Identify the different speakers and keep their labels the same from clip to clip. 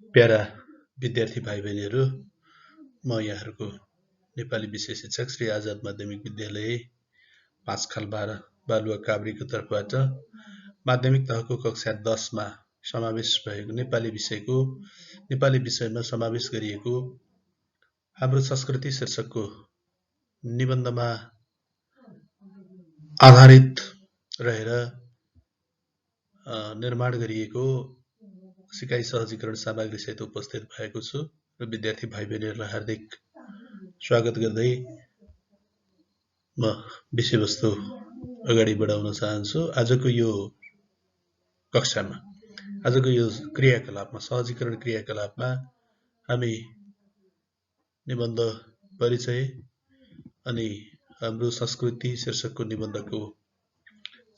Speaker 1: Para विद्यार्थी भाइ बहिनीहरू, म यहाँहरूको नेपाली विषय शिक्षक श्री आजाद माध्यमिक विद्यालय 5 खाल 12 बालुवा काभ्रेको तर्फबाट माध्यमिक तहको कक्षा 10 मा समावेश भएको नेपाली विषयमा समावेश गरिएको हाम्रो संस्कृति शीर्षकको निबन्धमा आधारित रहेर निर्माण गरिएको सिकाइ सहजीकरण सामग्री सहित उपस्थित भएको छु र विद्यार्थी भाइ बहिनीहरूलाई हार्दिक स्वागत गर्दै म विषयवस्तु अगाडि बढाउन चाहन्छु। आजको यो कक्षामा, आजको यो क्रियाकलापमा, सहजीकरण क्रियाकलापमा हामी निबन्ध परिचय अनि हाम्रो संस्कृति शीर्षकको निबन्धको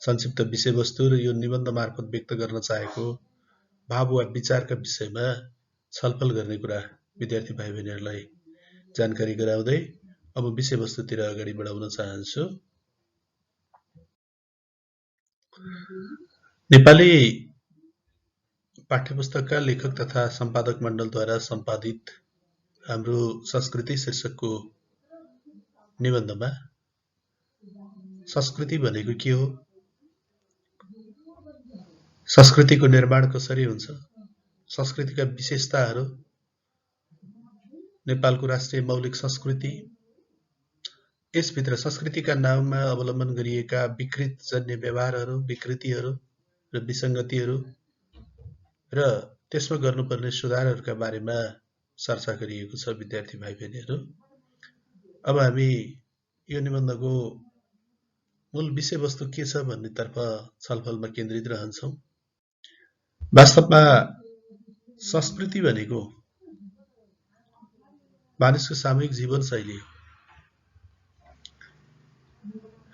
Speaker 1: संक्षिप्त विषयवस्तु र यो निबन्ध मार्फत व्यक्त गर्न चाहेको भाव वा विचारका विषयमा छलफल गर्ने कुरा विद्यार्थी भाइ बहिनीहरूलाई जानकारी गराउँदै अब विषयवस्तुतिर अगाडि बढाउन चाहन्छु। नेपाली पाठ्यपुस्तकका लेखक तथा सम्पादक मण्डलद्वारा सम्पादित हाम्रो संस्कृति शीर्षकको निबन्धमा संस्कृति भनेको के हो, संस्कृतिको निर्माण कसरी हुन्छ, संस्कृतिका विशेषताहरू, नेपालको राष्ट्रिय मौलिक संस्कृति, यसभित्र संस्कृतिका नाममा अवलम्बन गरिएका विकृत जन्य व्यवहारहरू, विकृतिहरू र विसङ्गतिहरू र त्यसमा गर्नुपर्ने सुधारहरूका बारेमा चर्चा गरिएको छ। विद्यार्थी भाइ बहिनीहरू, अब हामी यो निबन्धको मूल विषयवस्तु के छ भन्नेतर्फ छलफलमा केन्द्रित रहन्छौँ। वास्तवमा संस्कृति भनेको मानिसको सामूहिक जीवनशैली हो।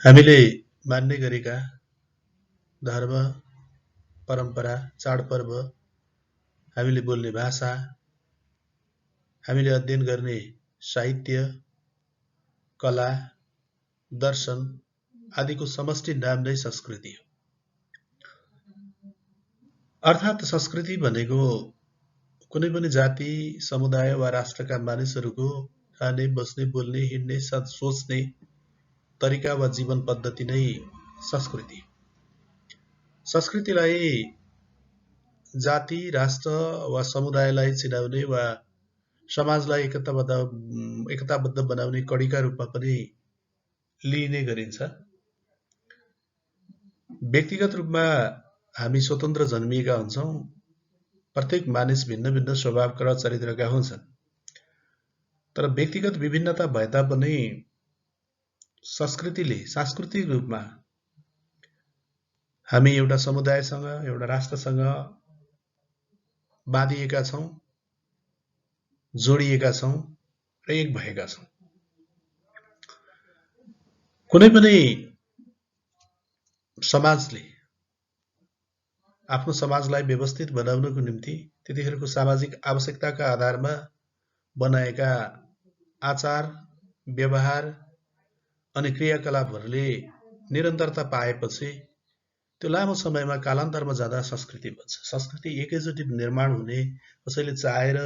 Speaker 1: हामीले मान्ने गरेका धर्म, परम्परा, चाडपर्व, हामीले बोल्ने भाषा, हामीले अध्ययन गर्ने साहित्य, कला, दर्शन आदिको समष्टि नाम नै संस्कृति हो। अर्थात् संस्कृति भनेको कुनै पनि जाति, समुदाय वा राष्ट्रका मानिसहरूको खाने, बस्ने, बोल्ने, हिँड्ने, सोच्ने तरिका वा जीवन पद्धति नै संस्कृति। संस्कृतिलाई जाति, राष्ट्र वा समुदायलाई चिनाउने वा समाजलाई एकताबद्ध बनाउने कडीका रूपमा पनि लिइने गरिन्छ। व्यक्तिगत रूपमा हामी स्वतन्त्र जन्मिएका हुन्छौँ। प्रत्येक मानिस भिन्न भिन्न स्वभावका र चरित्रका हुन्छन्। तर व्यक्तिगत विभिन्नता भए तापनि संस्कृतिले सांस्कृतिक रूपमा हामी एउटा समुदायसँग, एउटा राष्ट्रसँग बाँधिएका छौँ, जोडिएका छौँ र एक भएका छौँ। कुनै पनि समाजले आफ्नो समाजलाई व्यवस्थित बनाउनको निम्ति त्यतिखेरको सामाजिक आवश्यकताका आधारमा बनाएका आचार, व्यवहार अनि क्रियाकलापहरूले निरन्तरता पाएपछि त्यो लामो समयमा कालान्तरमा जाँदा संस्कृति बन्छ। संस्कृति एकैचोटि निर्माण हुने, कसैले चाहेर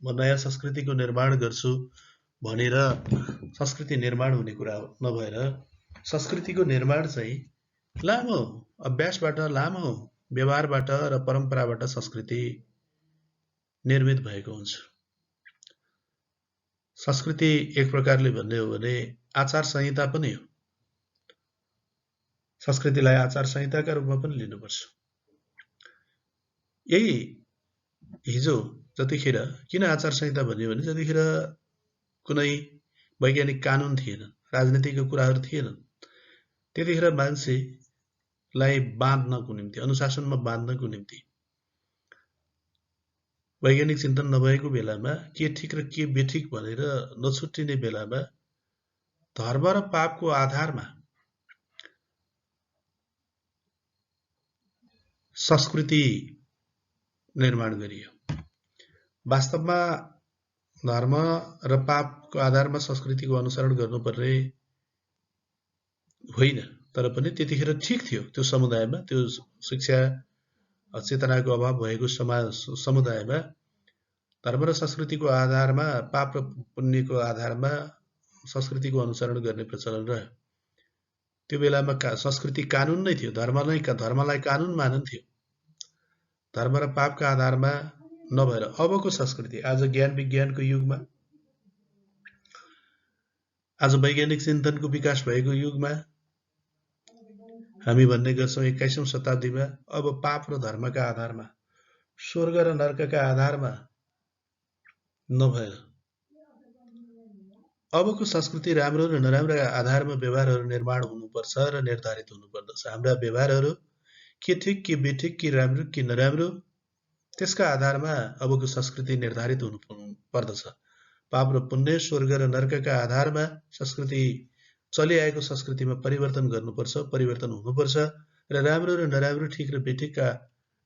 Speaker 1: म नयाँ संस्कृतिको निर्माण गर्छु भनेर संस्कृति निर्माण हुने कुरा नभएर संस्कृतिको निर्माण चाहिँ लामो अभ्यासबाट, लामो व्यवहारबाट र परम्पराबाट संस्कृति निर्मित भएको हुन्छ। संस्कृति एक प्रकारले भन्ने हो भने आचार संहिता पनि हो। संस्कृतिलाई आचार संहिताका रूपमा पनि लिनुपर्छ। यही हिजो जतिखेर किन आचार संहिता भन्यो भने जतिखेर कुनै वैज्ञानिक कानुन थिएन, राजनीतिको कुराहरू थिएनन्, त्यतिखेर मान्छेलाई बाँध्नको निम्ति, अनुशासनमा बाँध्नको निम्ति वैज्ञानिक चिन्तन नभएको बेलामा के ठिक र के बेठिक भनेर नछुट्टिने बेलामा धर्म र पापको आधारमा संस्कृति निर्माण गरियो। वास्तवमा धर्म र पापको आधारमा संस्कृतिको अनुसरण गर्नुपर्ने होइन, तर पनि त्यतिखेर ठिक थियो। त्यो समुदायमा, त्यो शिक्षा चेतनाको अभाव भएको समुदायमा धर्म र संस्कृतिको आधारमा, पाप र पुण्यको आधारमा संस्कृतिको अनुसरण गर्ने प्रचलन रह्यो। त्यो बेलामा संस्कृति कानुन नै थियो, धर्मलाई कानुन मानिन्थ्यो। धर्म र पापका आधारमा नभएर अबको संस्कृति आज ज्ञान विज्ञानको युगमा, आज वैज्ञानिक चिन्तनको विकास भएको युगमा हामी भन्ने गर्छौँ 21औं शताब्दीमा अब पाप र धर्मका आधारमा, स्वर्ग र नर्कका आधारमा नभएर अबको संस्कृति राम्रो र नराम्रा आधारमा व्यवहारहरू निर्माण हुनुपर्छ र निर्धारित हुनुपर्दछ। हाम्रा व्यवहारहरू के ठिक के बेठिक के राम्रो के नराम्रो त्यसका आधारमा अबको संस्कृति निर्धारित हुनुपर्दछ। पाप र पुण्य, स्वर्ग र नर्कका आधारमा संस्कृति चलिआएको संस्कृतिमा परिवर्तन गर्नुपर्छ, परिवर्तन हुनुपर्छ र राम्रो र नराम्रो, ठिक र बेठिकका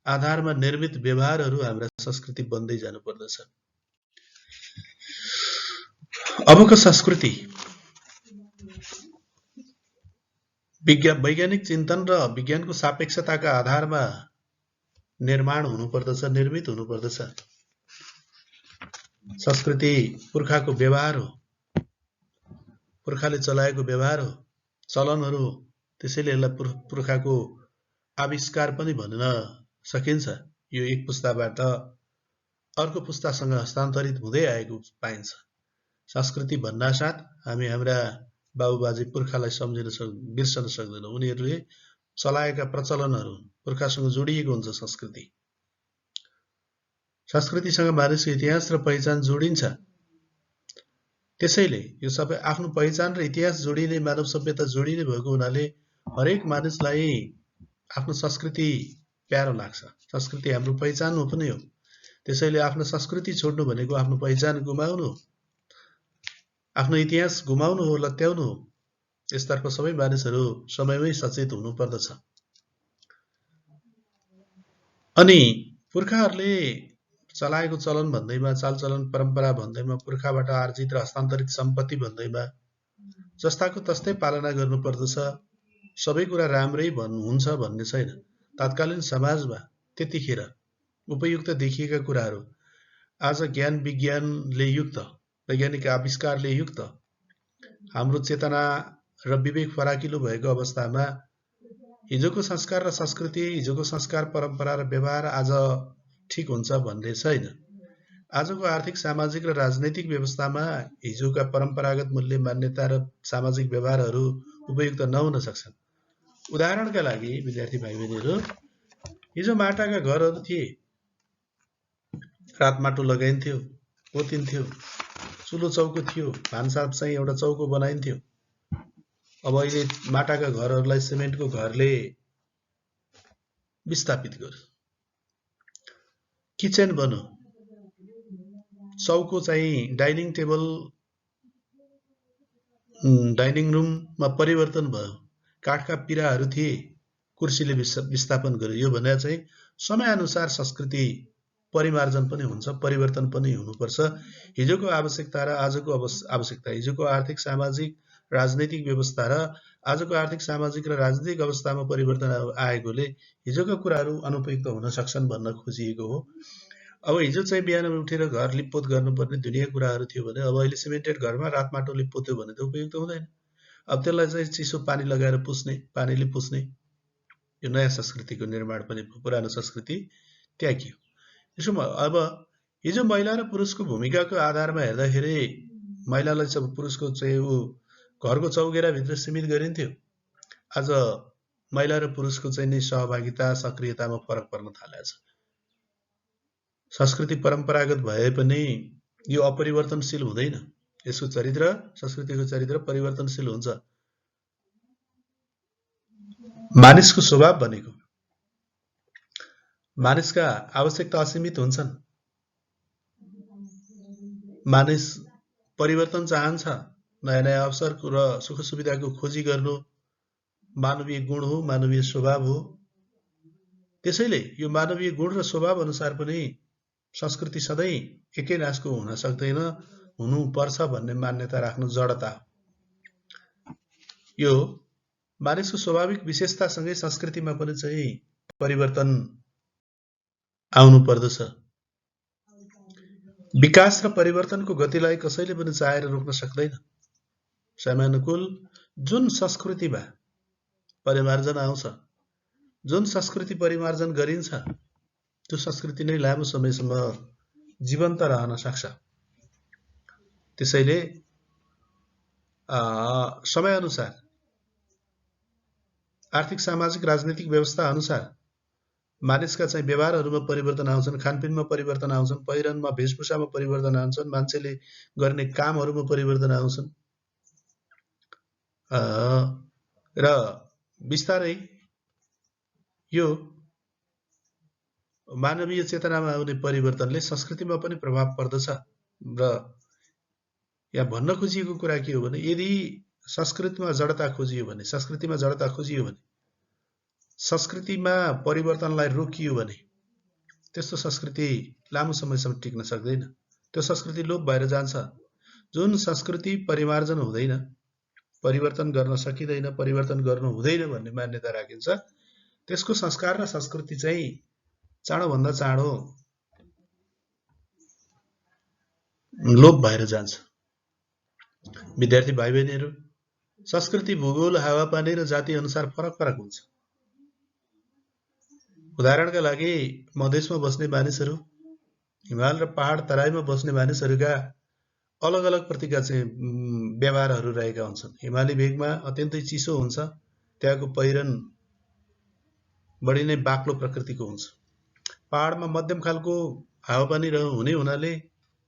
Speaker 1: आधारमा निर्मित व्यवहारहरू हाम्रा संस्कृति बन्दै जानुपर्दछ। अबको संस्कृति वैज्ञानिक चिन्तन र विज्ञानको सापेक्षताका आधारमा निर्माण हुनुपर्दछ, निर्मित हुनुपर्दछ। संस्कृति पुर्खाको व्यवहार हो, पुर्खाले चलाएको व्यवहार हो, चलनहरू। त्यसैले यसलाई पुर्खाको आविष्कार पनि भन्न सकिन्छ। यो एक पुस्ताबाट अर्को पुस्तासँग हस्तान्तरित हुँदै आएको पाइन्छ। संस्कृति भन्नासाथ हामी हाम्रा बाबुबाजे पुर्खालाई बिर्सन सक्दैनौँ। उनीहरूले चलाएका प्रचलनहरू पुर्खासँग जोडिएको हुन्छ। संस्कृतिसँग मानिसको इतिहास र पहिचान जोडिन्छ। त्यसैले यो सबै आफ्नो पहिचान र इतिहास जोडिने, मानव सभ्यता जोडिने भएको हुनाले हरेक मानिसलाई आफ्नो संस्कृति प्यारो लाग्छ। संस्कृति हाम्रो पहिचान हो पनि हो। त्यसैले आफ्नो संस्कृति छोड्नु भनेको आफ्नो पहिचान गुमाउनु हो, आफ्नो इतिहास गुमाउनु हो, लत्याउनु हो। यसतर्फ सबै मानिसहरू समयमै सचेत हुनुपर्दछ। अनि पुर्खाहरूले चलाएको चलन भन्दैमा, चालचलन परम्परा भन्दैमा, पुर्खाबाट आर्जित र हस्तान्तरित सम्पत्ति भन्दैमा जस्ताको तस्तै पालना गर्नुपर्दछ। सबै कुरा राम्रै हुन्छ भन्ने छैन। तत्कालीन समाजमा त्यतिखेर उपयुक्त देखिएका कुराहरू आज ज्ञान विज्ञानले युक्त, वैज्ञानिक आविष्कारले युक्त, हाम्रो चेतना र विवेक फराकिलो भएको अवस्थामा हिजोको संस्कार र संस्कृति, हिजोको संस्कार परम्परा र व्यवहार आज ठिक हुन्छ भन्ने छैन। आजको आर्थिक, सामाजिक र राजनैतिक व्यवस्थामा हिजोका परम्परागत मूल्य, मान्यता र सामाजिक व्यवहारहरू उपयुक्त नहुन सक्छन्। उदाहरणका लागि विद्यार्थी भाइ बहिनीहरू, हिजो माटाका घरहरू थिए, रात माटो लगाइन्थ्यो, पोतिन्थ्यो, चुलो चौको थियो, भान्सा चाहिँ एउटा चौको बनाइन्थ्यो। अब अहिले माटाका घरहरूलाई सिमेन्टको घरले विस्थापित गर्यो। किचन बन्यो, चौको चाहिँ डाइनिङ टेबल, डाइनिङ रुममा परिवर्तन भयो। काठका पिराहरू थिए, कुर्सीले विस्थापन गर्यो। यो भने चाहिँ समयअनुसार संस्कृति परिमार्जन पनि हुन्छ, परिवर्तन पनि हुनुपर्छ। हिजोको आवश्यकता र आजको आवश्यकता, हिजोको आर्थिक, सामाजिक, राजनैतिक व्यवस्था र आजको आर्थिक, सामाजिक र राजनैतिक अवस्थामा परिवर्तन आएकोले हिजोका कुराहरू अनुपयुक्त हुन सक्छन् भन्न खोजिएको हो। अब हिजो चाहिँ बिहान उठेर घर लिपपोत गर्नुपर्ने दुनियाँ कुराहरू थियो भने अब अहिले सिमेन्टेड घरमा रात माटो लिपपोत्यो भने त उपयुक्त हुँदैन। अब त्यसलाई चाहिँ चिसो पानी लगाएर पुस्ने, पानीले पुस्ने, यो नयाँ संस्कृतिको निर्माण पनि पुरानो संस्कृति त्यागियो। यसो अब हिजो महिला र पुरुषको भूमिकाको आधारमा हेर्दाखेरि महिलालाई चाहिँ पुरुषको चाहिँ घरको चौघेराभित्र सीमित गरिन्थ्यो। आज महिला र पुरुषको चाहिँ नि सहभागिता, सक्रियतामा फरक पर्न थालेको छ। संस्कृति परम्परागत भए पनि यो अपरिवर्तनशील हुँदैन। यसको चरित्र, संस्कृतिको चरित्र परिवर्तनशील हुन्छ। मानिसको स्वभाव भनेको, मानिसका आवश्यकता असीमित हुन्छन्। मानिस परिवर्तन चाहन्छ, नयाँ नयाँ अवसर र सुख सुविधाको खोजी गर्नु मानवीय गुण हो, मानवीय स्वभाव हो। त्यसैले यो मानवीय गुण र स्वभाव अनुसार पनि संस्कृति सधैँ एकै नासको हुन सक्दैन, हुनुपर्छ भन्ने मान्यता राख्नु जडता हो। यो मानिसको स्वाभाविक विशेषतासँगै संस्कृतिमा पनि चाहिँ परिवर्तन आउनु पर्दछ। विकास र परिवर्तनको गतिलाई कसैले पनि चाहेर रोक्न सक्दैन। समयानुकूल जुन संस्कृतिमा परिमार्जन आउँछ, जुन संस्कृति परिमार्जन गरिन्छ, त्यो संस्कृति नै लामो समयसम्म जीवन्त रहन सक्छ। त्यसैले समयअनुसार आर्थिक, सामाजिक, राजनीतिक व्यवस्था अनुसार मानिसका चाहिँ व्यवहारहरूमा परिवर्तन आउँछन्, खानपिनमा परिवर्तन आउँछन्, पहिरनमा, वेशभूषामा परिवर्तन आउँछन्, मान्छेले गर्ने कामहरूमा परिवर्तन आउँछन् र बिस्तारै यो मानवीय चेतनामा आउने परिवर्तनले संस्कृतिमा पनि प्रभाव पर्दछ। र यहाँ भन्न खोजिएको कुरा के हो भने यदि संस्कृतिमा जडता खोजियो भने, संस्कृतिमा जडता खोजियो भने, संस्कृतिमा परिवर्तनलाई रोकियो भने त्यस्तो संस्कृति लामो समयसम्म टिक्न सक्दैन। त्यो संस्कृति लोप भएर जान्छ। जुन संस्कृति परिमार्जन हुँदैन, परिवर्तन गर्न सकिँदैन, परिवर्तन गर्नु हुँदैन भन्ने मान्यता राखिन्छ, त्यसको संस्कार र संस्कृति चाहिँ चाँडोभन्दा चाँडो लोप भएर जान्छ। विद्यार्थी भाइ बहिनीहरू, संस्कृति, भूगोल, हावापानी र जाति अनुसार फरक फरक हुन्छ। उदाहरणका लागि मधेसमा बस्ने मानिसहरू, हिमाल र पहाड तराईमा बस्ने मानिसहरूका अलग अलग प्रतिका चाहिँ व्यवहारहरू रहेका हुन्छन्। हिमाली भेगमा अत्यन्तै चिसो हुन्छ, त्यहाँको पहिरन बढी नै बाक्लो प्रकृतिको हुन्छ। पहाडमा मध्यम खालको हावापानी हुने हुनाले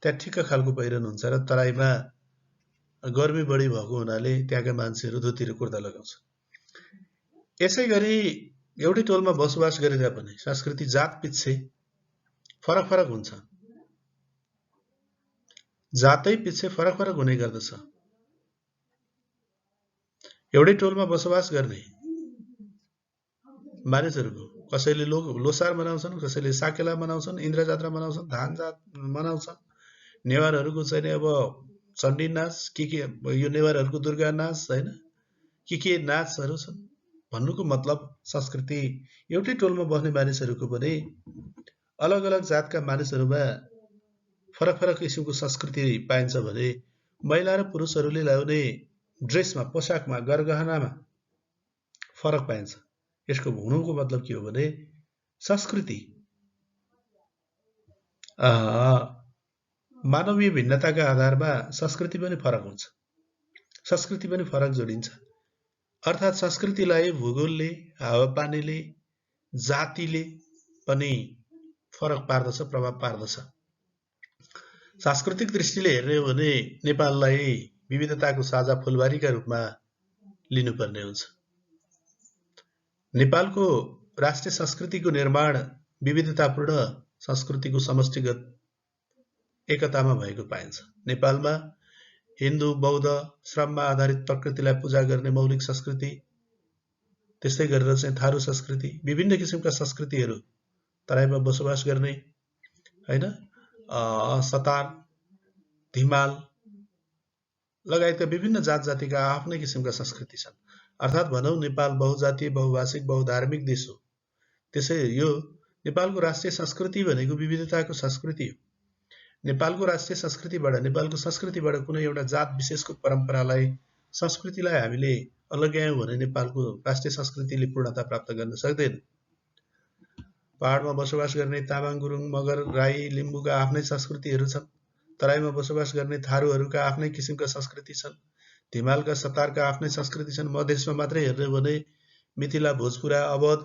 Speaker 1: त्यहाँ ठिक्क खालको पहिरन हुन्छ र तराईमा गर्मी बढी भएको हुनाले त्यहाँका मान्छेहरू धोती र कुर्ता लगाउँछ। यसै गरी एउटै टोलमा बसोबास गरेर पनि संस्कृति जात पिच्छे फरक फरक हुन्छ, जातै पिच्छे फरक फरक हुने गर्दछ। एउटै टोलमा बसोबास गर्ने मानिसहरूको कसैले लोसार मनाउँछन्, कसैले साकेला मनाउँछन्, इन्द्र जात्रा मनाउँछन्, धान जात मनाउँछन्। नेवारहरूको चाहिँ अब चण्डी नाच, के यो नेवारहरूको दुर्गा नाच, हैन, के नाचहरू छन्। भन्नुको मतलब संस्कृति एउटै टोलमा बस्ने मानिसहरूको पनि अलग अलग जातका मानिसहरूमा फरक फरक किसिमको संस्कृति पाइन्छ भने महिला र पुरुषहरूले लगाउने ड्रेसमा, पोसाकमा, गरगहनामा फरक पाइन्छ। यसको हुनुको मतलब के हो भने संस्कृति मानवीय भिन्नताका आधारमा संस्कृति पनि फरक हुन्छ, संस्कृति पनि फरक जोडिन्छ। अर्थात् संस्कृतिलाई भूगोलले, हावापानीले, जातिले पनि फरक पार्दछ, प्रभाव पार्दछ। सांस्कृतिक दृष्टिले हेर्ने हो भने नेपाललाई विविधताको साझा फुलबारीका रूपमा लिनुपर्ने हुन्छ। नेपालको राष्ट्रिय संस्कृतिको निर्माण विविधतापूर्ण संस्कृतिको समष्टिगत एकतामा भएको पाइन्छ। नेपालमा हिन्दू, बौद्ध, श्रममा आधारित प्रकृतिलाई पूजा गर्ने मौलिक संस्कृति, त्यस्तै गरेर चाहिँ थारू संस्कृति, विभिन्न किसिमका संस्कृतिहरू तराईमा बसोबास गर्ने, हैन, सतार, धिमाल लगायतका विभिन्न जात जातिका आफ्नै किसिमका संस्कृति छन्। अर्थात् भनौँ नेपाल बहुजातीय, बहुभाषिक, बहुधार्मिक देश हो। त्यसै यो नेपालको राष्ट्रिय संस्कृति भनेको विविधताको संस्कृति हो। नेपालको राष्ट्रिय संस्कृतिबाट, नेपालको संस्कृतिबाट कुनै एउटा जात विशेषको परम्परालाई, संस्कृतिलाई हामीले अलग्यायौँ भने नेपालको राष्ट्रिय संस्कृतिले पूर्णता प्राप्त गर्न सक्दैन। पहाडमा बसोबास गर्ने तामाङ, गुरुङ, मगर, राई, लिम्बूका आफ्नै संस्कृतिहरू छन्। तराईमा बसोबास गर्ने थारूहरूका आफ्नै किसिमका संस्कृति छन्। धिमालका, सतारका आफ्नै संस्कृति छन्। मधेसमा मात्रै हेर्ने हो भने मिथिला, भोजपुरा, अवध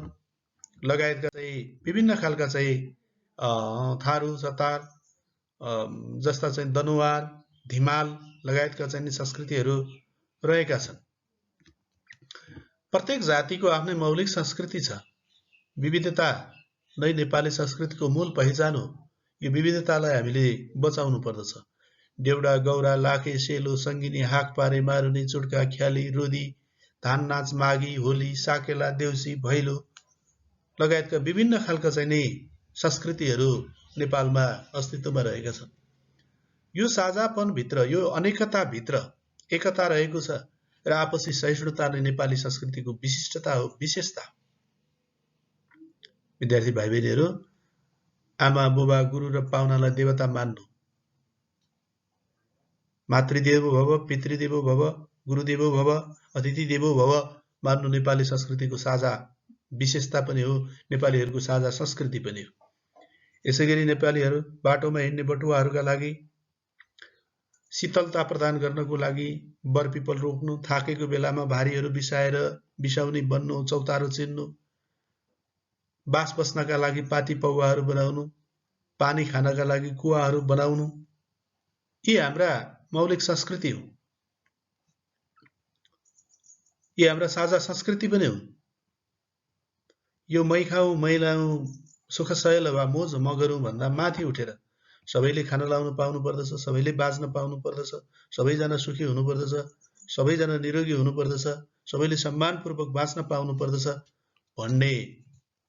Speaker 1: लगायतका चाहिँ विभिन्न खालका चाहिँ थारू, सतार जस्ता चाहिँ दनुवार, धिमाल लगायतका चाहिँ संस्कृतिहरू रहेका छन्। प्रत्येक जातिको आफ्नै मौलिक संस्कृति छ। विविधता नै नेपाली संस्कृतिको मूल पहिचान हो। यो विविधतालाई हामीले बचाउनु पर्दछ। देउडा, गौरा, लाखे, सेलो, सङ्गिनी, हाक पारे, मारुनी, चुड्का, ख्याली, रोदी, धान नाच, माघी, होली, साकेला, देउसी, भैलो लगायतका विभिन्न खालका चाहिँ नि संस्कृतिहरू नेपालमा अस्तित्वमा रहेका छन्। यो साझापनभित्र, यो अनेकताभित्र एकता रहेको छ र आपसी सहिष्णुता नै नेपाली संस्कृतिको विशिष्टता हो, विशेषता। विद्यार्थी भाइ बहिनीहरू, आमा, बुबा, गुरु र पाहुनालाई देवता मान्नु मातृदेवो भव, पितृदेवो भव, गुरुदेवो भव, अतिथिदेवो भव मान्नु नेपाली संस्कृतिको साझा विशेषता पनि हो, नेपालीहरूको साझा संस्कृति पनि हो। यसैगरी नेपालीहरू बाटोमा हिँड्ने बटुवाहरूका लागि शीतलता प्रदान गर्नको लागि बरपिपल रोप्नु, थाकेको बेलामा भारीहरू बिसाएर बिसाउने बन्नु, चौतारो चिन्नु, बास बस्नका लागि पाती पौवाहरू बनाउनु, पानी खानका लागि कुवाहरू बनाउनु, यी हाम्रा मौलिक संस्कृति हो। यी हाम्रा साझा संस्कृति पनि हुन्। यो मै खाऊ, मै लाऊ, सुख सयल वा मोज म गरौँ भन्दा माथि उठेर सबैले खान लाउन पाउनु पर्दछ, सबैले बाँच्न पाउनु पर्दछ, सबैजना सुखी हुनु पर्दछ, सबैजना निरोगी हुनु पर्दछ, सबैले सम्मानपूर्वक बाँच्न पाउनु पर्दछ भन्ने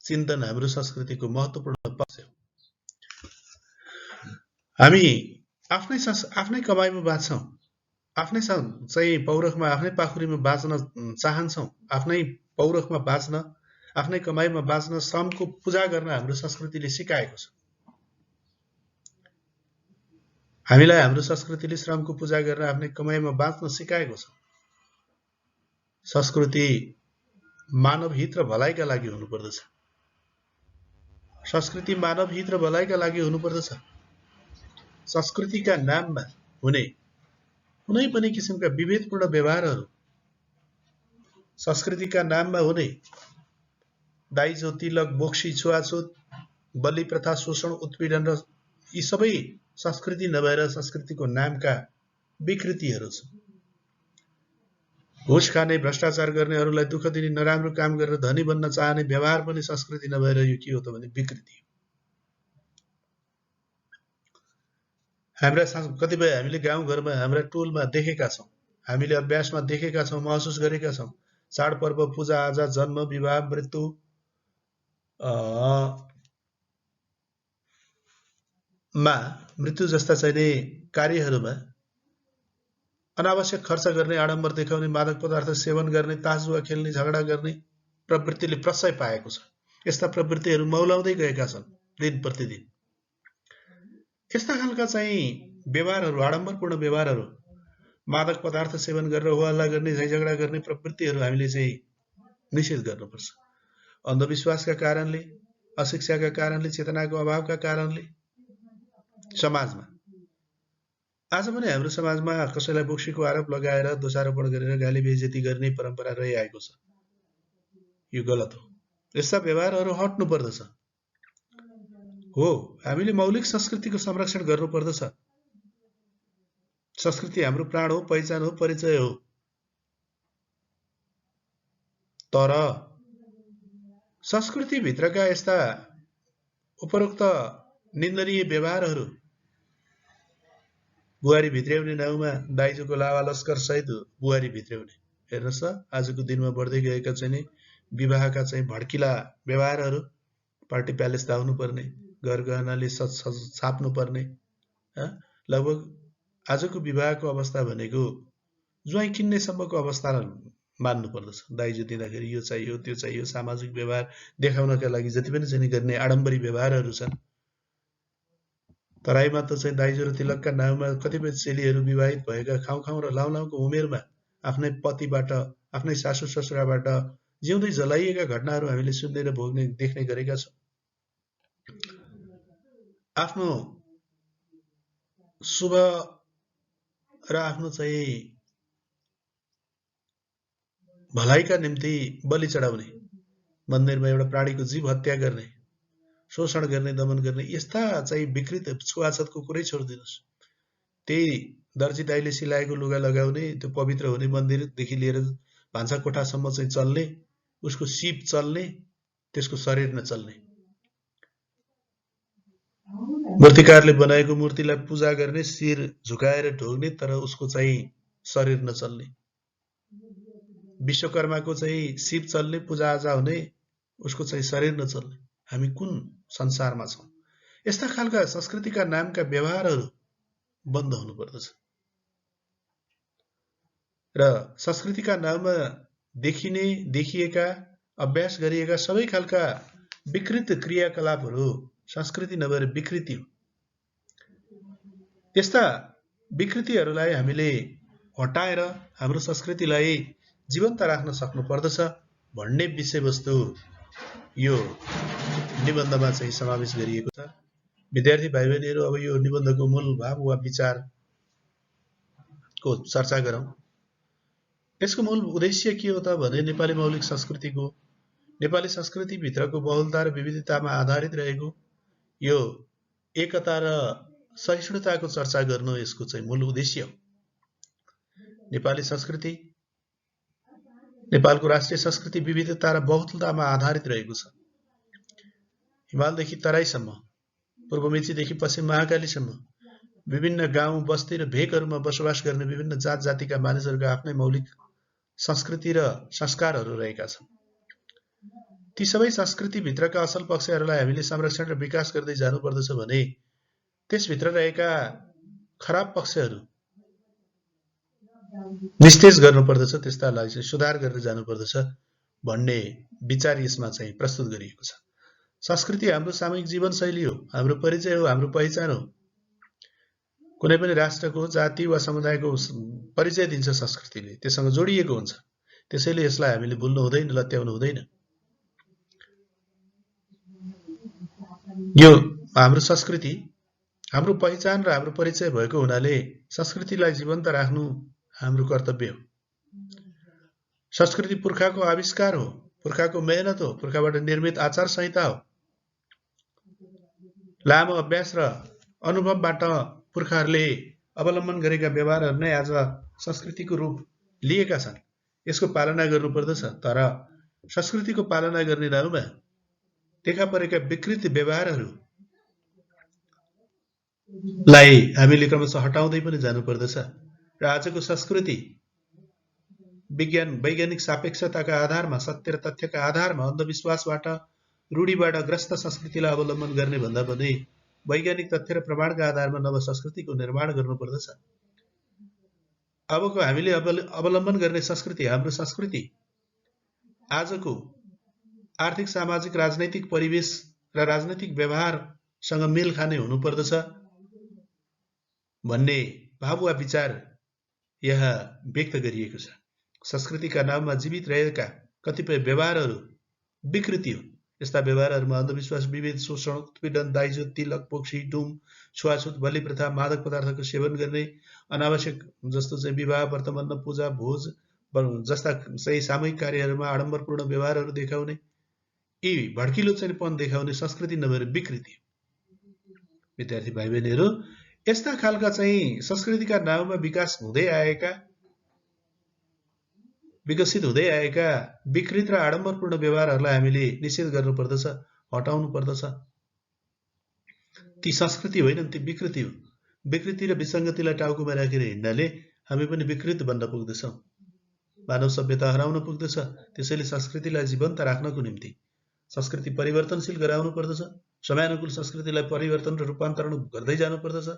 Speaker 1: चिन्तन हाम्रो संस्कृतिको महत्त्वपूर्ण पक्ष हो। हामी आफ्नै कमाइमा बाँच्छौँ, आफ्नै चाहिँ पौरखमा, आफ्नै पाखुरीमा बाँच्न चाहन्छौँ, आफ्नै पौरखमा बाँच्न, आफ्नै कमाइमा बाँच्न श्रमको पूजा गर्न हाम्रो संस्कृतिले सिकाएको छ। हामीलाई हाम्रो संस्कृतिले श्रमको पूजा गरेर आफ्नै कमाइमा बाँच्न सिकाएको छ। संस्कृति मानव हित र भलाइका लागि हुनुपर्दछ। संस्कृति मानव हित र भलाइका लागि हुनुपर्दछ। संस्कृतिका नाममा हुने कुनै पनि किसिमका विभेदपूर्ण व्यवहारहरू, संस्कृतिका नाममा हुने दाइजो, तिलक, बोक्सी, छुवाछुत, बलि प्रथा, शोषण, उत्पीडन र यी सबै संस्कृति नभएर संस्कृतिको नामका विकृतिहरू छन्। घुस खाने, भ्रष्टाचार गर्नेहरूलाई दुःख दिने, नराम्रो काम गरेर धनी बन्न चाहने व्यवहार पनि संस्कृति नभएर यो के हो त भने विकृति हो। हाम्रा कतिपय हामीले गाउँघरमा, हाम्रा टोलमा देखेका छौँ, हामीले अभ्यासमा देखेका छौँ, महसुस गरेका छौँ। चाडपर्व, पूजा आजा, जन्म, विवाह, मृत्यु, मृत्यु जस्ता चाहिने कार्यहरूमा अनावश्यक खर्च गर्ने, आडम्बर देखाउने, मादक पदार्थ सेवन गर्ने, तासजुवा खेल्ने, झगडा गर्ने प्रवृत्तिले प्रशय पाएको छ। यस्ता प्रवृत्तिहरू मौलाउँदै गएका छन् दिन प्रतिदिन। यस्ता खालका चाहिँ व्यवहारहरू, आडम्बरपूर्ण व्यवहारहरू, मादक पदार्थ सेवन गरेर होहल्ला गर्ने, झैझगडा गर्ने प्रवृत्तिहरू हामीले चाहिँ निषेध गर्नुपर्छ। अन्धविश्वासका कारणले, अशिक्षाका कारणले, चेतनाको अभावका कारणले समाजमा आज पनि हाम्रो समाजमा कसैलाई बोक्सीको आरोप लगाएर दोषारोपण गरेर गाली बेइज्जती गर्ने परम्परा रहिआएको छ। यो गलत हो। यस्ता व्यवहारहरू हट्नु पर्दछ। हो, हामीले मौलिक संस्कृतिको संरक्षण गर्नुपर्दछ। संस्कृति हाम्रो प्राण हो, पहिचान हो, परिचय हो। तर संस्कृतिभित्रका यस्ता उपरोक्त निन्दनीय व्यवहारहरू, बुहारी भित्र्याउने नाउँमा दाइजोको लावा लस्कर सहित बुहारी भित्र्याउने, हेर्नुहोस् त आजको दिनमा बढ्दै गएका चाहिँ विवाहका चाहिँ भड्किला व्यवहारहरू, पार्टी प्यालेस धाउनु पर्ने, घर गहनाले छाप्नु पर्ने, लगभग आजको विवाहको अवस्था भनेको ज्वाइँ किन्ने सम्मको अवस्था मान्नु पर्दछ। दाइजो दिँदाखेरि यो चाहियो, त्यो चाहियो, सामाजिक व्यवहार देखाउनका लागि जति पनि चाहिँ गर्ने आडम्बरी व्यवहारहरू छन्। तराईमा त चाहिँ दाइजो र तिलकका नाउँमा कतिपय चेलीहरू विवाहित भएका खाउँ र लाउलाउको उमेरमा आफ्नै पतिबाट, आफ्नै सासू ससुराबाट जिउँदै जलाइएका घटनाहरू हामीले सुन्ने र भोग्ने देख्ने गरेका छौँ। आफ्नो शुभ र आफ्नो चाहिँ भलाइका निम्ति बलि चढाउने, मन्दिरमा एउटा प्राणीको जीव हत्या गर्ने, शोषण गर्ने, दमन गर्ने, यस्ता चाहिँ विकृत छुवाछुतको कुरै छोडिदिनुहोस्। त्यही दर्जी दाइले सिलाएको लुगा लगाउने, त्यो पवित्र हुने मन्दिरदेखि लिएर भान्सा कोठासम्म चाहिँ चल्ने, उसको सिप चल्ने, त्यसको शरीर नचल्ने, मूर्तिकारले बनाएको मूर्तिलाई पूजा गर्ने, शिर झुकाएर ढोग्ने, तर उसको चाहिँ शरीर नचल्ने, विश्वकर्माको चाहिँ शिव चल्ने, पूजा आजा हुने, उसको चाहिँ शरीर नचल्ने। हामी कुन संसारमा छौँ? यस्ता खालका संस्कृतिका नामका व्यवहारहरू बन्द हुनुपर्दछ र संस्कृतिका नाममा देखिने, देखिएका, अभ्यास गरिएका सबै खालका विकृत क्रियाकलापहरू संस्कृति नभएर विकृति हो। यस्ता विकृतिहरूलाई हामीले हटाएर हाम्रो संस्कृतिलाई जीवन्त राख्न सक्नुपर्दछ भन्ने विषयवस्तु यो निबन्धमा चाहिँ समावेश गरिएको छ। विद्यार्थी भाइ बहिनीहरू, अब यो निबन्धको मूल भाव वा विचारको चर्चा गरौँ। यसको मूल उद्देश्य के हो त भने नेपाली मौलिक संस्कृतिको, नेपाली संस्कृतिभित्रको बहुलता र विविधतामा आधारित रहेको यो एकता र सहिष्णुताको चर्चा गर्नु यसको चाहिँ मूल उद्देश्य हो। नेपाली संस्कृति, नेपालको राष्ट्रिय संस्कृति विविधता र बहुलतामा आधारित रहेको छ। हिमालदेखि तराईसम्म, पूर्व मेचीदेखि पश्चिम महाकालीसम्म विभिन्न गाउँ बस्ती र भेकहरूमा बसोबास गर्ने विभिन्न जात जातिका मानिसहरूका आफ्नै मौलिक संस्कृति र संस्कारहरू रहेका छन्। ती सबै संस्कृतिभित्रका असल पक्षहरूलाई हामीले संरक्षण र विकास गर्दै जानुपर्दछ भने त्यसभित्र रहेका खराब पक्षहरू निस्तेज गर्नुपर्दछ, त्यस्तालाई चाहिँ सुधार गर्दै जानुपर्दछ भन्ने विचार यसमा चाहिँ प्रस्तुत गरिएको छ। संस्कृति हाम्रो सामूहिक जीवनशैली हो, हाम्रो परिचय हो, हाम्रो पहिचान हो। कुनै पनि राष्ट्रको, जाति वा समुदायको परिचय दिन्छ संस्कृतिले, त्यससँग जोडिएको हुन्छ। त्यसैले यसलाई हामीले भुल्नु हुँदैन, लत्याउनु हुँदैन। यो हाम्रो संस्कृति हाम्रो पहिचान र हाम्रो परिचय भएको हुनाले संस्कृतिलाई जीवन्त राख्नु हाम्रो कर्तव्य हो। संस्कृति पुर्खाको आविष्कार हो, पुर्खाको मेहनत हो, पुर्खाबाट निर्मित आचार संहिता हो। लामो अभ्यास र अनुभवबाट पुर्खाहरूले अवलम्बन गरेका व्यवहारहरू नै आज संस्कृतिको रूप लिएका छन्। यसको पालना गर्नुपर्दछ। तर संस्कृतिको पालना गर्ने नाममा देखा परेका विकृत व्यवहारहरूलाई हामीले क्रमशः हटाउँदै पनि जानुपर्दछ। र आजको संस्कृति वैज्ञानिक सापेक्षताका आधारमा, सत्य र तथ्यका आधारमा, अन्धविश्वासबाट, रूढिबाट ग्रस्त संस्कृतिलाई अवलम्बन गर्ने भन्दा पनि वैज्ञानिक तथ्य र प्रमाणका आधारमा नव संस्कृतिको निर्माण गर्नुपर्दछ। अबको हामीले अवलम्बन गर्ने संस्कृति, हाम्रो संस्कृति आजको आर्थिक, सामाजिक, राजनैतिक परिवेश र राजनैतिक व्यवहारसँग मेल खाने हुनुपर्दछ भन्ने भाव वा विचार यहाँ व्यक्त गरिएको छ। संस्कृतिका नाममा जीवित रहेका कतिपय व्यवहारहरू विकृति हो। यस्ता व्यवहारहरूमा अन्धविश्वास, विभेद, शोषण, उत्पीडन, दाइजो, तिलक, पोक्सी, डुम, छुवाछुत, बलि प्रथा, मादक पदार्थको सेवन गर्ने, अनावश्यक जस्तो चाहिँ विवाह, व्रतबन्ध, पूजा, भोज जस्ता चाहिँ सामूहिक कार्यहरूमा आडम्बरपूर्ण व्यवहारहरू देखाउने, यी भड्किलो चाहिँ पन देखाउने संस्कृति नभएर विकृति। विद्यार्थी भाइ बहिनीहरू, यस्ता खालका चाहिँ संस्कृतिका नाममा विकसित हुँदै आएका विकृत र आडम्बरपूर्ण व्यवहारहरूलाई हामीले निषेध गर्नुपर्दछ, हटाउनु पर्दछ। ती संस्कृति होइनन्, ती विकृति हो। विकृति र विसङ्गतिलाई टाउकोमा राखेर हिँड्नाले हामी पनि विकृत बन्न पुग्दछौँ, मानव सभ्यता हराउन पुग्दछ। त्यसैले संस्कृतिलाई जीवन्त राख्नको निम्ति संस्कृति परिवर्तनशील गराउनु पर्दछ। समयानुकूल संस्कृतिलाई परिवर्तन र रूपान्तरण गर्दै जानुपर्दछ।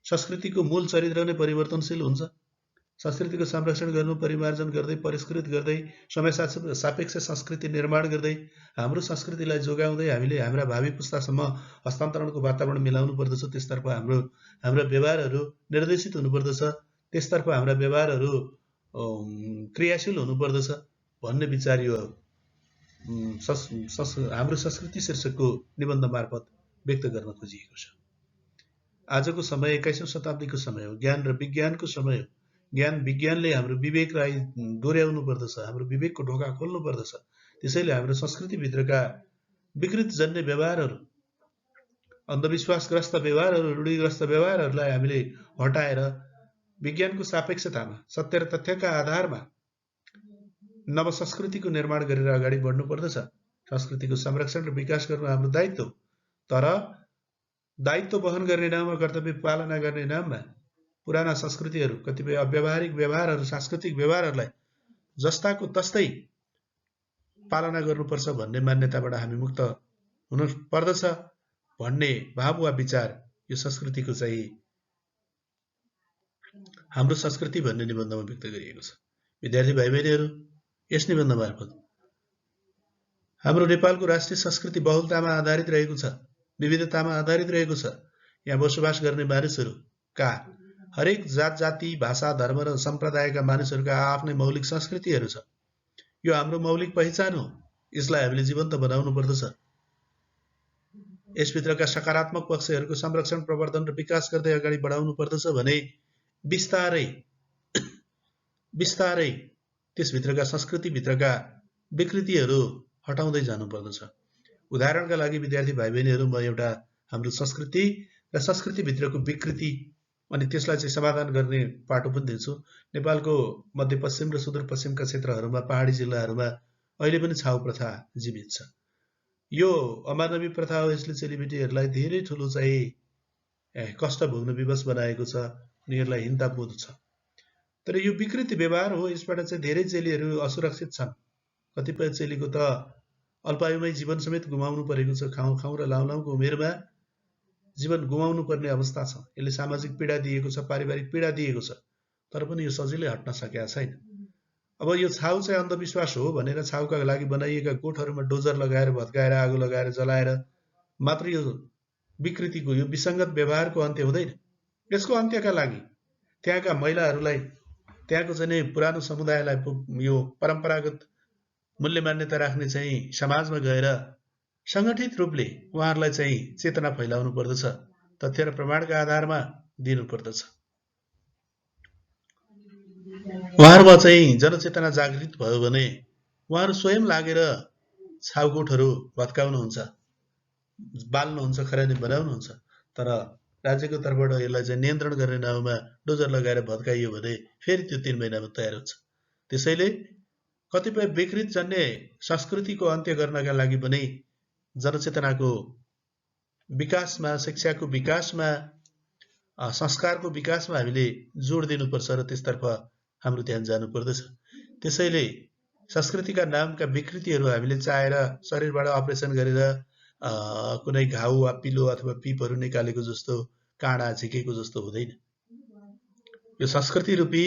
Speaker 1: संस्कृतिको मूल चरित्र नै परिवर्तनशील हुन्छ। संस्कृतिको संरक्षण गर्नु, परिमार्जन गर्दै, परिष्कृत गर्दै, समय सापेक्ष संस्कृति निर्माण गर्दै, हाम्रो संस्कृतिलाई जोगाउँदै हामीले हाम्रा भावी पुस्तासम्म हस्तान्तरणको वातावरण मिलाउनु पर्दछ। त्यसतर्फ हाम्रा व्यवहारहरू निर्देशित हुनुपर्दछ। त्यसतर्फ हाम्रा व्यवहारहरू क्रियाशील हुनुपर्दछ भन्ने विचार यो हाम्रो संस्कृति शीर्षकको निबन्ध मार्फत व्यक्त गर्न खोजिएको छ। आजको समय 21औं शताब्दीको समय हो, ज्ञान र विज्ञानको समय हो। ज्ञान विज्ञानले हाम्रो विवेकलाई डोर्याउनु पर्दछ, हाम्रो विवेकको ढोका खोल्नु पर्दछ। त्यसैले हाम्रो संस्कृतिभित्रका विकृतजन्य व्यवहारहरू, अन्धविश्वासग्रस्त व्यवहारहरू, रूढिग्रस्त व्यवहारहरूलाई हामीले हटाएर विज्ञानको सापेक्षतामा, सत्य र तथ्यका आधारमा नव संस्कृतिको निर्माण गरेर अगाडि बढ्नु पर्दछ। संस्कृतिको संरक्षण र विकास गर्नु हाम्रो दायित्व। तर दायित्व वहन गर्ने नाममा, कर्तव्य पालना गर्ने नाममा पुराना संस्कृतिहरू, कतिपय अव्यावहारिक व्यवहारहरू, सांस्कृतिक व्यवहारहरूलाई जस्ताको तस्तै पालना गर्नुपर्छ भन्ने मान्यताबाट हामी मुक्त हुनु पर्दछ भन्ने भाव वा विचार यो संस्कृतिको चाहिँ हाम्रो संस्कृति भन्ने निबन्धमा व्यक्त गरिएको छ। विद्यार्थी भाइ बहिनीहरू, यस निबन्ध मार्फत हाम्रो नेपालको राष्ट्रिय संस्कृति बहुलतामा आधारित रहेको छ, विविधतामा आधारित रहेको छ। यहाँ बसोबास गर्ने मानिसहरूका हरेक जात जाति भाषा धर्म र सम्प्रदायका मानिसहरूका आफ्नै मौलिक संस्कृतिहरू छ। यो हाम्रो मौलिक पहिचान हो। यसलाई हामीले जीवन्त बनाउनु पर्दछ। यसभित्रका सकारात्मक पक्षहरूको संरक्षण प्रवर्धन र विकास गर्दै अगाडि बढाउनु पर्दछ भने बिस्तारै बिस्तारै त्यसभित्रका संस्कृतिभित्रका विकृतिहरू हटाउँदै जानु पर्दछ। उदाहरणका लागि विद्यार्थी भाइ बहिनीहरू, म एउटा हाम्रो संस्कृति र संस्कृतिभित्रको विकृति अनि त्यसलाई चाहिँ समाधान गर्ने पाटो पनि दिन्छु। नेपालको मध्यपश्चिम र सुदूरपश्चिमका क्षेत्रहरूमा, पहाडी जिल्लाहरूमा अहिले पनि छाउ प्रथा जीवित छ। यो अमानवीय प्रथा हो। यसले चेलीबेटीहरूलाई धेरै ठुलो चाहिँ कष्ट भोग्न विवश बनाएको छ। उनीहरूलाई हिंताबोध छ। तर यो विकृति व्यवहार हो। यसबाट चाहिँ धेरै चेलीहरू असुरक्षित छन्। कतिपय चेलीको त अल्पायुमै जीवन समेत गुमाउनु परेको छ। खाउँ खाउँ र लाउँ लाउँको उमेरमा जीवन गुमाउनु पर्ने अवस्था छ। यसले सामाजिक पीडा दिएको छ, पारिवारिक पीडा दिएको छ। तर पनि यो सजिलै हट्न सकेका छैन। अब यो छाउ चाहिँ अन्धविश्वास हो भनेर छाउका लागि बनाइएका गोठहरूमा डोजर लगाएर, भत्काएर, आगो लगाएर, जलाएर मात्र यो विकृतिको, यो विसङ्गत व्यवहारको अन्त्य हुँदैन। यसको अन्त्यका लागि त्यहाँका महिलाहरूलाई, त्यहाँको चाहिँ पुरानो समुदायलाई यो परम्परागत मूल्य मान्यता राख्ने चाहिँ समाजमा गएर संगठित रूपले उहाँहरूलाई चाहिँ चेतना फैलाउनु पर्दछ। तथ्य र प्रमाणका आधारमा दिनु पर्दछ। उहाँहरूमा चाहिँ जनचेतना जागृत भयो भने उहाँहरू स्वयं लागेर छाउगोठहरू भत्काउनुहुन्छ, बाल्नुहुन्छ, खरानी बनाउनुहुन्छ। तर राज्यको तर्फबाट यसलाई चाहिँ नियन्त्रण गर्ने नाउँमा डोजर लगाएर भत्काइयो भने फेरि त्यो 3 महिनामा तयार हुन्छ। त्यसैले कतिपय विकृत जन्य संस्कृतिको अन्त्य गर्नका लागि पनि जनचेतनाको विकासमा, शिक्षाको विकासमा, संस्कारको विकासमा हामीले जोड दिनुपर्छ र त्यसतर्फ हाम्रो ध्यान जानुपर्दछ। त्यसैले संस्कृतिका नामका विकृतिहरू हामीले चाहेर शरीरबाट अपरेसन गरेर कुनै घाउ वा पिलो अथवा पिपहरू निकालेको जस्तो, काँडा झिकेको जस्तो हुँदैन। यो संस्कृति रूपी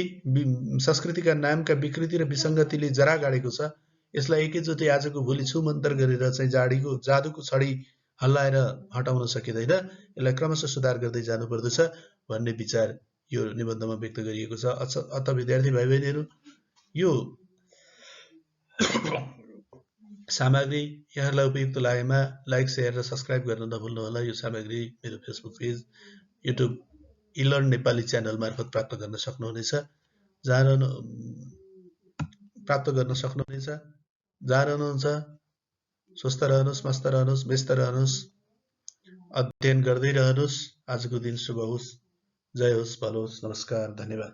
Speaker 1: संस्कृतिका नामका विकृति र विसङ्गतिले जरा गाडेको छ। यसलाई एकैचोटि आजको भोलि छुमन्तर गरेर चाहिँ जादुको छडी हल्लाएर हटाउन सकिँदैन। यसलाई क्रमशः सुधार गर्दै जानुपर्दछ भन्ने विचार यो निबन्धमा व्यक्त गरिएको छ। अत विद्यार्थी भाइ बहिनीहरू, यो सामग्री यहाँहरूलाई उपयुक्त लागेमा लाइक, सेयर र सब्सक्राइब गर्न नभुल्नुहोला। यो सामग्री मेरो Facebook page, YouTube eLearn Nepali channel मार्फत प्राप्त गर्न सक्नुहुनेछ। जहाँ रहनुहुन्छ स्वस्थ रहनुहोस्, मस्त रहनुहोस्, व्यस्त रहनुहोस्, अध्ययन गर्दै रहनुहोस्। आजको दिन शुभ होस्। जय होस्, भलो होस्। नमस्कार, धन्यवाद।